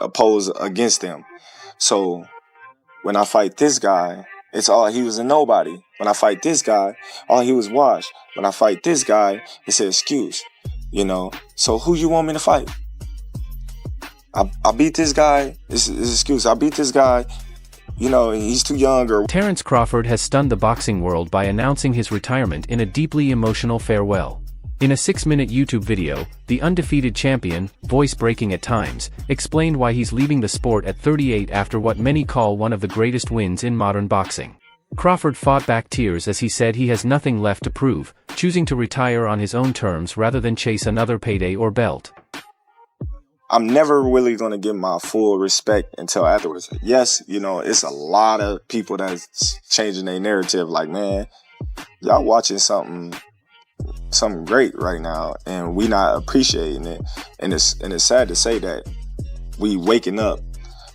oppose against them. So when I fight this guy, he was a nobody. When I fight this guy, all he was washed. When I fight this guy, it's an excuse. So who you want me to fight? I beat this guy. It's an excuse. I beat this guy. He's too young. Terence Crawford has stunned the boxing world by announcing his retirement in a deeply emotional farewell. In a 6-minute YouTube video, the undefeated champion, voice breaking at times, explained why he's leaving the sport at 38 after what many call one of the greatest wins in modern boxing. Crawford fought back tears as he said he has nothing left to prove, choosing to retire on his own terms rather than chase another payday or belt. I'm never really going to give my full respect until afterwards. Yes, it's a lot of people that's changing their narrative. Like, man, y'all watching something great right now, and we not appreciating it. And it's sad to say that we waking up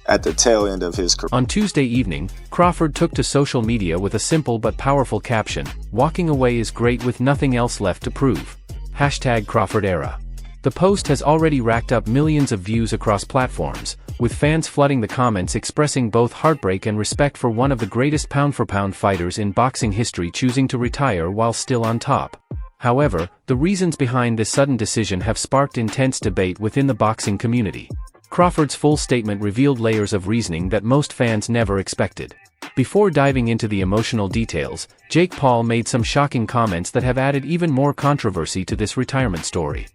at the tail end of his career. On Tuesday evening, Crawford took to social media with a simple but powerful caption: "Walking away is great with nothing else left to prove. #CrawfordEra." The post has already racked up millions of views across platforms, with fans flooding the comments expressing both heartbreak and respect for one of the greatest pound-for-pound fighters in boxing history choosing to retire while still on top. However, the reasons behind this sudden decision have sparked intense debate within the boxing community. Crawford's full statement revealed layers of reasoning that most fans never expected. Before diving into the emotional details, Jake Paul made some shocking comments that have added even more controversy to this retirement story.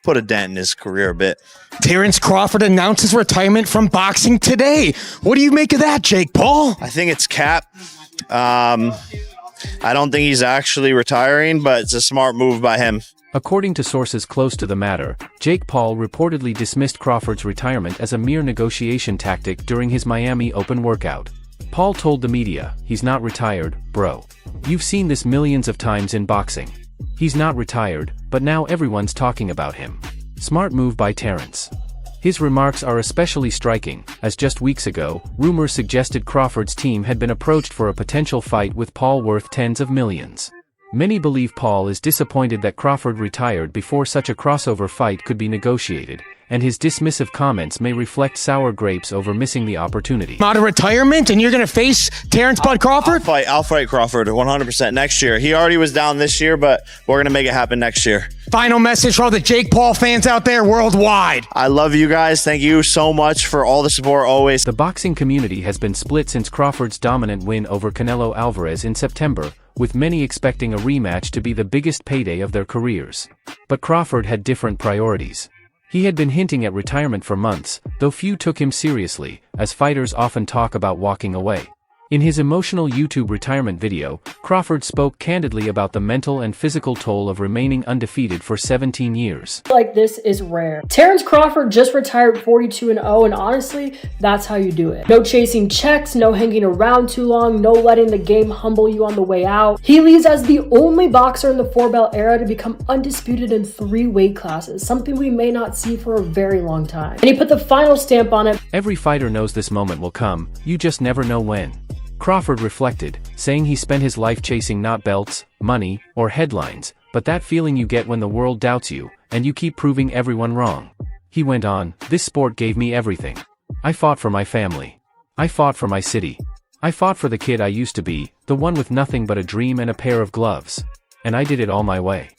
Put a dent in his career a bit. Terence Crawford announced his retirement from boxing today. What do you make of that, Jake Paul? I think it's cap. I don't think he's actually retiring, but it's a smart move by him. According to sources close to the matter, Jake Paul reportedly dismissed Crawford's retirement as a mere negotiation tactic during his Miami Open workout. Paul told the media, "He's not retired, bro. You've seen this millions of times in boxing. He's not retired, but now everyone's talking about him." Smart move by Terence. His remarks are especially striking, as just weeks ago, rumors suggested Crawford's team had been approached for a potential fight with Paul worth tens of millions. Many believe Paul is disappointed that Crawford retired before such a crossover fight could be negotiated, and his dismissive comments may reflect sour grapes over missing the opportunity. Out of retirement, and you're going to face Terence Bud Crawford? I'll fight Crawford 100% next year. He already was down this year, but we're going to make it happen next year. Final message for all the Jake Paul fans out there worldwide. I love you guys. Thank you so much for all the support always. The boxing community has been split since Crawford's dominant win over Canelo Alvarez in September, with many expecting a rematch to be the biggest payday of their careers. But Crawford had different priorities. He had been hinting at retirement for months, though few took him seriously, as fighters often talk about walking away. In his emotional YouTube retirement video, Crawford spoke candidly about the mental and physical toll of remaining undefeated for 17 years. Like this is rare. Terence Crawford just retired 42-0, and honestly, that's how you do it. No chasing checks, no hanging around too long, no letting the game humble you on the way out. He leaves as the only boxer in the 4-belt era to become undisputed in 3 weight classes, something we may not see for a very long time. And he put the final stamp on it. Every fighter knows this moment will come, you just never know when. Crawford reflected, saying he spent his life chasing not belts, money, or headlines, but that feeling you get when the world doubts you, and you keep proving everyone wrong. He went on, "This sport gave me everything. I fought for my family. I fought for my city. I fought for the kid I used to be, the one with nothing but a dream and a pair of gloves. And I did it all my way."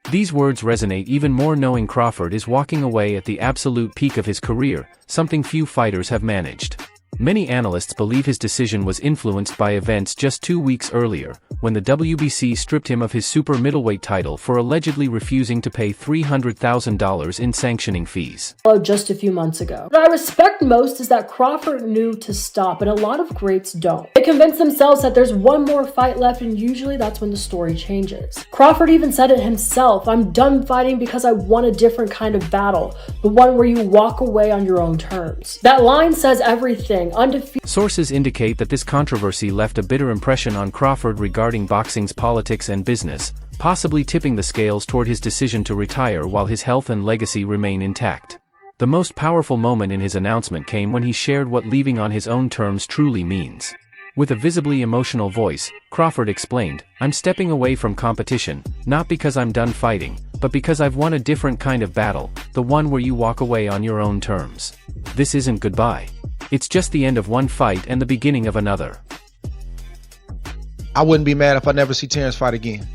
These words resonate even more knowing Crawford is walking away at the absolute peak of his career, something few fighters have managed. Many analysts believe his decision was influenced by events just 2 weeks earlier, when the WBC stripped him of his super middleweight title for allegedly refusing to pay $300,000 in sanctioning fees. Just a few months ago. What I respect most is that Crawford knew to stop, and a lot of greats don't. They convince themselves that there's one more fight left, and usually that's when the story changes. Crawford even said it himself, "I'm done fighting because I want a different kind of battle, the one where you walk away on your own terms." That line says everything. Undefeated. Sources indicate that this controversy left a bitter impression on Crawford regarding boxing's politics and business, possibly tipping the scales toward his decision to retire while his health and legacy remain intact. The most powerful moment in his announcement came when he shared what leaving on his own terms truly means. With a visibly emotional voice, Crawford explained, "I'm stepping away from competition, not because I'm done fighting, but because I've won a different kind of battle, the one where you walk away on your own terms. This isn't goodbye. It's just the end of one fight and the beginning of another. I wouldn't be mad if I never see Terence fight again.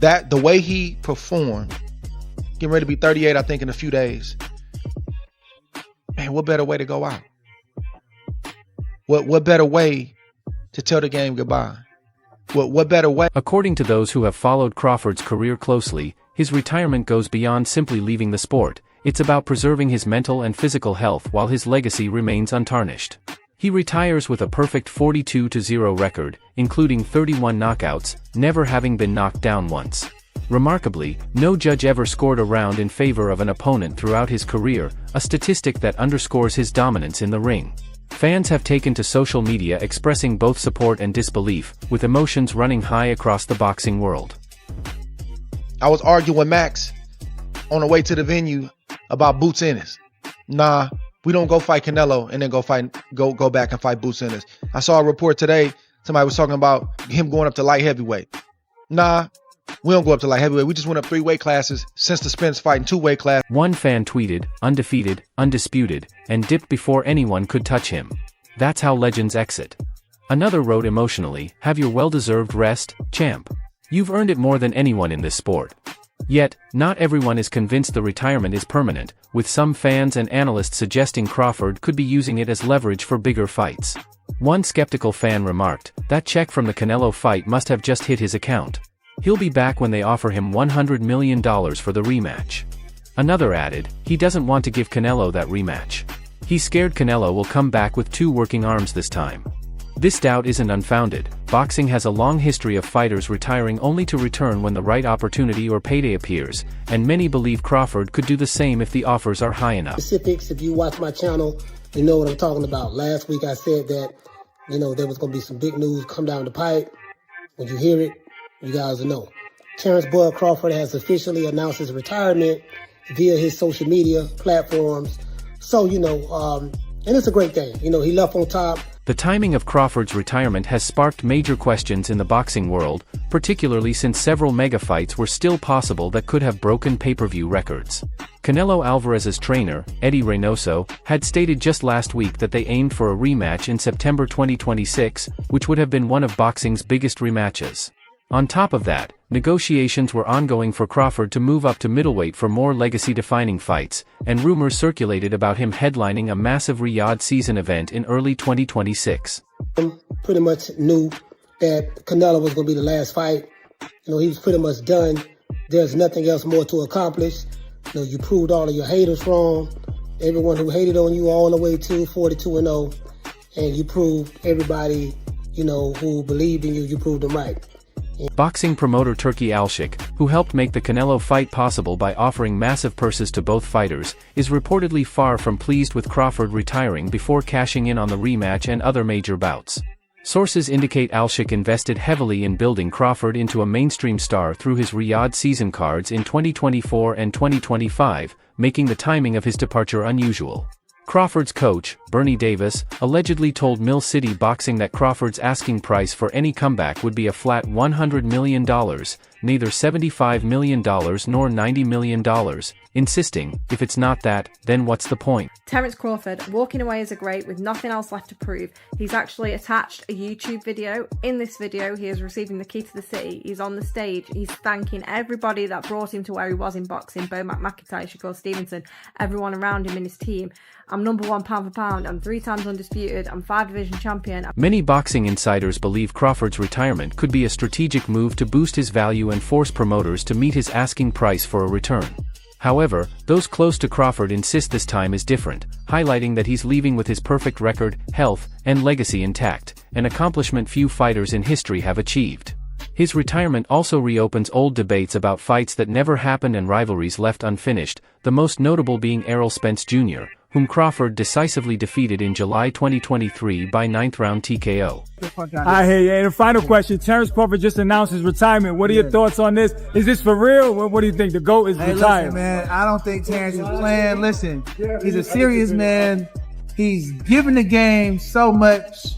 The way he performed, getting ready to be 38, I think, in a few days. Man, what better way to go out? What better way to tell the game goodbye? What better way? According to those who have followed Crawford's career closely, his retirement goes beyond simply leaving the sport. It's about preserving his mental and physical health while his legacy remains untarnished. He retires with a perfect 42-0 record, including 31 knockouts, never having been knocked down once. Remarkably, no judge ever scored a round in favor of an opponent throughout his career, a statistic that underscores his dominance in the ring. Fans have taken to social media expressing both support and disbelief, with emotions running high across the boxing world. I was arguing with Max on the way to the venue about Boots Ennis. Nah, we don't go fight Canelo and then go back and fight Boots Ennis. I saw a report today, somebody was talking about him going up to light heavyweight. Nah, we don't go up to light heavyweight. We just went up 3 weight classes since the Spence fight in 2 weight classes. One fan tweeted, "Undefeated, undisputed," and dipped before anyone could touch him. That's how legends exit. Another wrote emotionally, "Have your well-deserved rest, champ. You've earned it more than anyone in this sport." Yet, not everyone is convinced the retirement is permanent, with some fans and analysts suggesting Crawford could be using it as leverage for bigger fights. One skeptical fan remarked, "That check from the Canelo fight must have just hit his account. He'll be back when they offer him $100 million for the rematch." Another added, "He doesn't want to give Canelo that rematch. He's scared Canelo will come back with 2 working arms this time." This doubt isn't unfounded. Boxing has a long history of fighters retiring only to return when the right opportunity or payday appears, and many believe Crawford could do the same if the offers are high enough. Specifics, if you watch my channel, you know what I'm talking about. Last week I said that, there was going to be some big news come down the pipe. When you hear it, you guys will know. Terence Bud Crawford has officially announced his retirement via his social media platforms. So, and it's a great thing. He left on top. The timing of Crawford's retirement has sparked major questions in the boxing world, particularly since several mega fights were still possible that could have broken pay-per-view records. Canelo Alvarez's trainer, Eddie Reynoso, had stated just last week that they aimed for a rematch in September 2026, which would have been one of boxing's biggest rematches. On top of that, negotiations were ongoing for Crawford to move up to middleweight for more legacy-defining fights, and rumors circulated about him headlining a massive Riyadh season event in early 2026. Pretty much knew that Canelo was going to be the last fight. He was pretty much done. There's nothing else more to accomplish. You proved all of your haters wrong. Everyone who hated on you all the way to 42-0. And you proved everybody, who believed in you, you proved them right. Boxing promoter Turki Alshik, who helped make the Canelo fight possible by offering massive purses to both fighters, is reportedly far from pleased with Crawford retiring before cashing in on the rematch and other major bouts. Sources indicate Alshik invested heavily in building Crawford into a mainstream star through his Riyadh season cards in 2024 and 2025, making the timing of his departure unusual. Crawford's coach, Bernie Davis, allegedly told Mill City Boxing that Crawford's asking price for any comeback would be a flat $100 million, neither $75 million nor $90 million, insisting, if it's not that, then what's the point? Terence Crawford walking away as a great with nothing else left to prove. He's actually attached a YouTube video. In this video, he is receiving the key to the city. He's on the stage. He's thanking everybody that brought him to where he was in boxing. Bo McIntyre, Shakur Stevenson, everyone around him in his team. I'm #1 pound for pound. I'm 3 times undisputed. I'm 5-division champion. Many boxing insiders believe Crawford's retirement could be a strategic move to boost his value and force promoters to meet his asking price for a return. However, those close to Crawford insist this time is different, highlighting that he's leaving with his perfect record, health, and legacy intact, an accomplishment few fighters in history have achieved. His retirement also reopens old debates about fights that never happened and rivalries left unfinished, the most notable being Errol Spence Jr., whom Crawford decisively defeated in July 2023 by 9th round TKO. I hear you. And the final question, Terence Crawford just announced his retirement. What are your thoughts on this? Is this for real? What do you think? The GOAT is retired. Listen, man, I don't think Terence is playing. Listen, he's a serious man. He's given the game so much.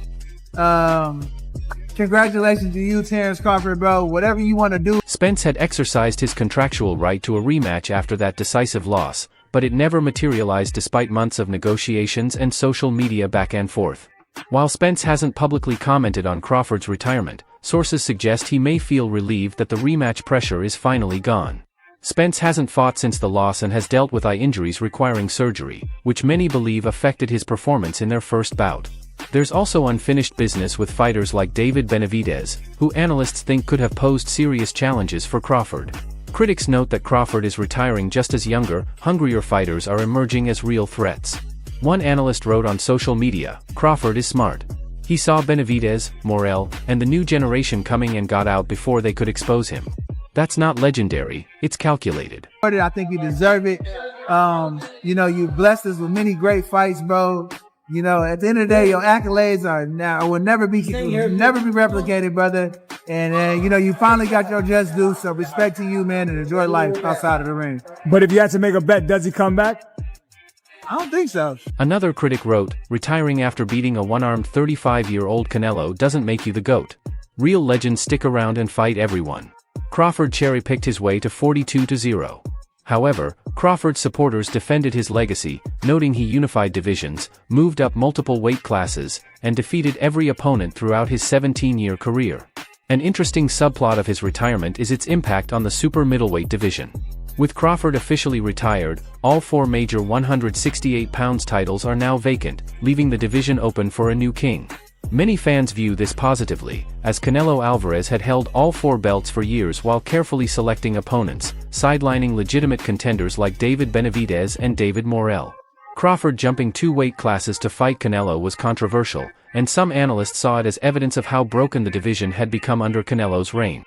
Congratulations to you, Terence Crawford, bro. Whatever you want to do. Spence had exercised his contractual right to a rematch after that decisive loss, but it never materialized despite months of negotiations and social media back and forth. While Spence hasn't publicly commented on Crawford's retirement, sources suggest he may feel relieved that the rematch pressure is finally gone. Spence hasn't fought since the loss and has dealt with eye injuries requiring surgery, which many believe affected his performance in their first bout. There's also unfinished business with fighters like David Benavidez, who analysts think could have posed serious challenges for Crawford. Critics note that Crawford is retiring just as younger, hungrier fighters are emerging as real threats. One analyst wrote on social media, "Crawford is smart. He saw Benavidez, Morel, and the new generation coming and got out before they could expose him. That's not legendary, it's calculated." I think you deserve it. You blessed us with many great fights, bro. At the end of the day, your accolades will never be replicated, brother. And you finally got your just due. So respect to you, man, and enjoy life outside of the ring. But if you had to make a bet, does he come back? I don't think so. Another critic wrote, "Retiring after beating a one-armed 35-year-old Canelo doesn't make you the GOAT. Real legends stick around and fight everyone." Crawford cherry-picked his way to 42-0. However, Crawford's supporters defended his legacy, noting he unified divisions, moved up multiple weight classes, and defeated every opponent throughout his 17-year career. An interesting subplot of his retirement is its impact on the super middleweight division. With Crawford officially retired, all 4 major 168-pound titles are now vacant, leaving the division open for a new king. Many fans view this positively, as Canelo Alvarez had held all 4 belts for years while carefully selecting opponents, sidelining legitimate contenders like David Benavidez and David Morel. Crawford jumping 2 weight classes to fight Canelo was controversial, and some analysts saw it as evidence of how broken the division had become under Canelo's reign.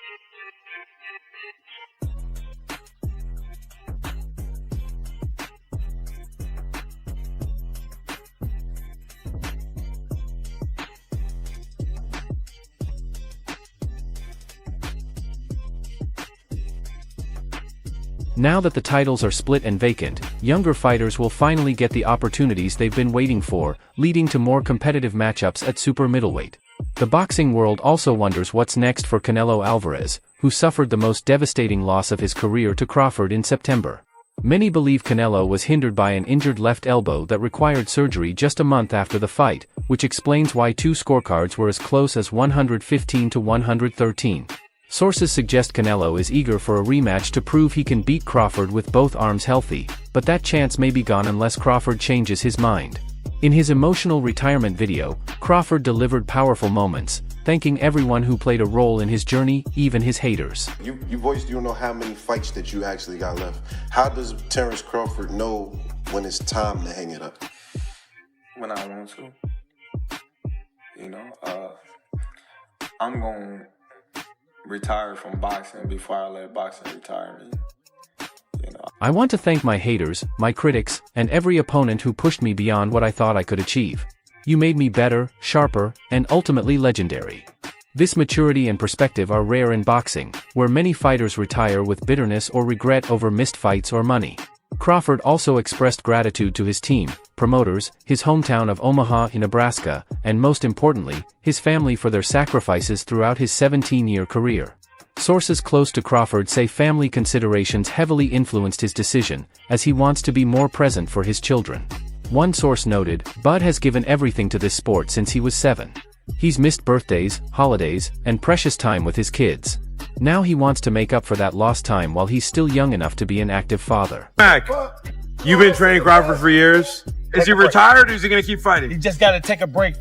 Now that the titles are split and vacant, younger fighters will finally get the opportunities they've been waiting for, leading to more competitive matchups at super middleweight. The boxing world also wonders what's next for Canelo Alvarez, who suffered the most devastating loss of his career to Crawford in September. Many believe Canelo was hindered by an injured left elbow that required surgery just a month after the fight, which explains why 2 scorecards were as close as 115 to 113. Sources suggest Canelo is eager for a rematch to prove he can beat Crawford with both arms healthy, but that chance may be gone unless Crawford changes his mind. In his emotional retirement video, Crawford delivered powerful moments, thanking everyone who played a role in his journey, even his haters. You voiced you don't know how many fights that you actually got left. How does Terence Crawford know when it's time to hang it up? When I want to. I'm going to retire from boxing before I let boxing retire me. I want to thank my haters, my critics, and every opponent who pushed me beyond what I thought I could achieve. You made me better, sharper, and ultimately legendary. This maturity and perspective are rare in boxing, where many fighters retire with bitterness or regret over missed fights or money. Crawford also expressed gratitude to his team, promoters, his hometown of Omaha, Nebraska, and most importantly, his family for their sacrifices throughout his 17-year career. Sources close to Crawford say family considerations heavily influenced his decision, as he wants to be more present for his children. One source noted, "Bud has given everything to this sport since he was 7. He's missed birthdays, holidays, and precious time with his kids. Now he wants to make up for that lost time while he's still young enough to be an active father." Mac, you've been training Crawford for years. Is he retired or is he going to keep fighting? He just got to take a break.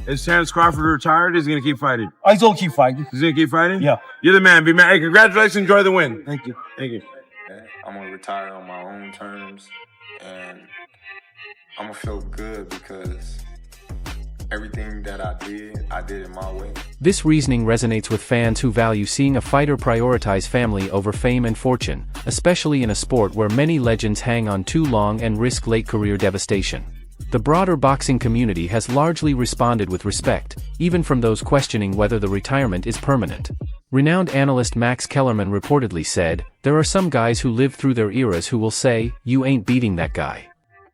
Is Terence Crawford retired or is he going to keep fighting? Oh, he's going to keep fighting. He's going to keep fighting? Yeah. You're the man. Be man. Hey, congratulations. Enjoy the win. Thank you. Thank you. I'm going to retire on my own terms, and I'm going to feel good because everything that I did it my way. This reasoning resonates with fans who value seeing a fighter prioritize family over fame and fortune, especially in a sport where many legends hang on too long and risk late career devastation. The broader boxing community has largely responded with respect, even from those questioning whether the retirement is permanent. Renowned analyst Max Kellerman reportedly said, "There are some guys who lived through their eras who will say, 'You ain't beating that guy.'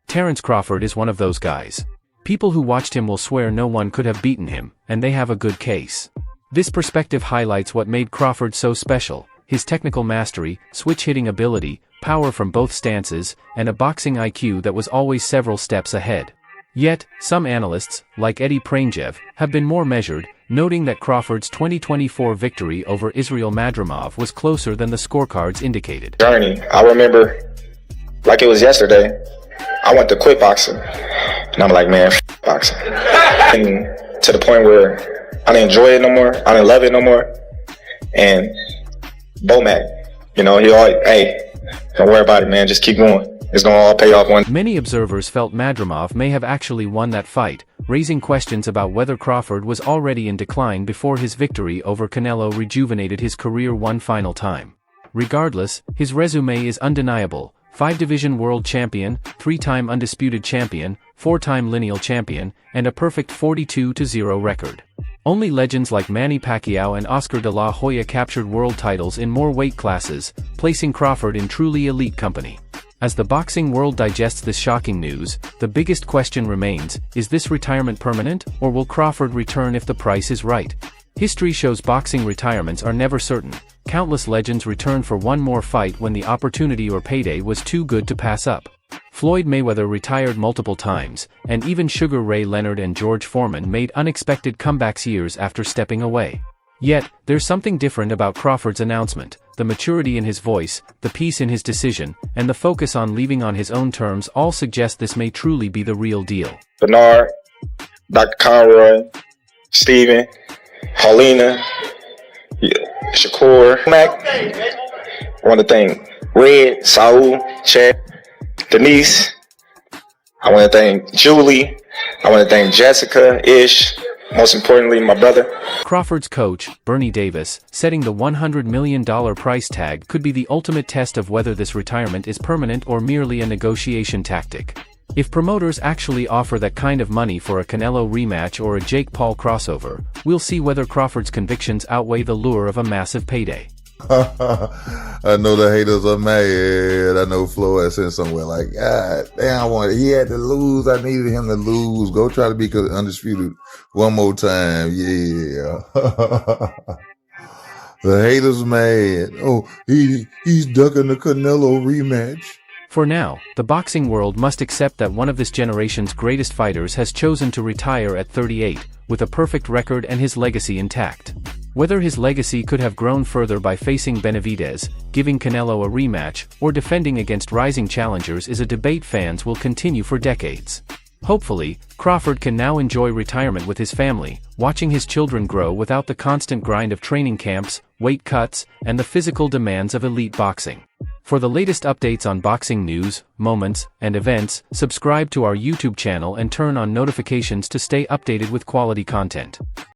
Terence Crawford is one of those guys. People who watched him will swear no one could have beaten him, and they have a good case." This perspective highlights what made Crawford so special: his technical mastery, switch-hitting ability, power from both stances, and a boxing IQ that was always several steps ahead. Yet, some analysts, like Eddie Prangev, have been more measured, noting that Crawford's 2024 victory over Israel Madrimov was closer than the scorecards indicated. Journey, I remember like it was yesterday. I went to quit boxing, and I'm like, man, boxing. And to the point where I didn't enjoy it no more. I didn't love it no more. And Bomac, he always, hey, don't worry about it, man. Just keep going. It's going to all pay off one. Many observers felt Madrimov may have actually won that fight, raising questions about whether Crawford was already in decline before his victory over Canelo rejuvenated his career one final time. Regardless, his resume is undeniable: 5-division world champion, 3-time undisputed champion, 4-time lineal champion, and a perfect 42-0 record. Only legends like Manny Pacquiao and Oscar de la Hoya captured world titles in more weight classes, placing Crawford in truly elite company. As the boxing world digests this shocking news, the biggest question remains: is this retirement permanent, or will Crawford return if the price is right? History shows boxing retirements are never certain. Countless legends returned for one more fight when the opportunity or payday was too good to pass up. Floyd Mayweather retired multiple times, and even Sugar Ray Leonard and George Foreman made unexpected comebacks years after stepping away. Yet, there's something different about Crawford's announcement: the maturity in his voice, the peace in his decision, and the focus on leaving on his own terms all suggest this may truly be the real deal. Bernard, Dr. Conroy, Steven, Paulina, Shakur, Mac. I want to thank Red, Saul, Chad, Denise. I want to thank Julie. I want to thank Jessica, Ish. Most importantly, my brother. Crawford's coach, Bernie Davis, setting the $100 million price tag could be the ultimate test of whether this retirement is permanent or merely a negotiation tactic. If promoters actually offer that kind of money for a Canelo rematch or a Jake Paul crossover, we'll see whether Crawford's convictions outweigh the lure of a massive payday. I know the haters are mad. I know Floyd said somewhere like, God damn, he had to lose. I needed him to lose. Go try to be undisputed one more time. Yeah. The haters mad. Oh, he's ducking the Canelo rematch. For now, the boxing world must accept that one of this generation's greatest fighters has chosen to retire at 38, with a perfect record and his legacy intact. Whether his legacy could have grown further by facing Benavidez, giving Canelo a rematch, or defending against rising challengers is a debate fans will continue for decades. Hopefully, Crawford can now enjoy retirement with his family, watching his children grow without the constant grind of training camps, weight cuts, and the physical demands of elite boxing. For the latest updates on boxing news, moments, and events, subscribe to our YouTube channel and turn on notifications to stay updated with quality content.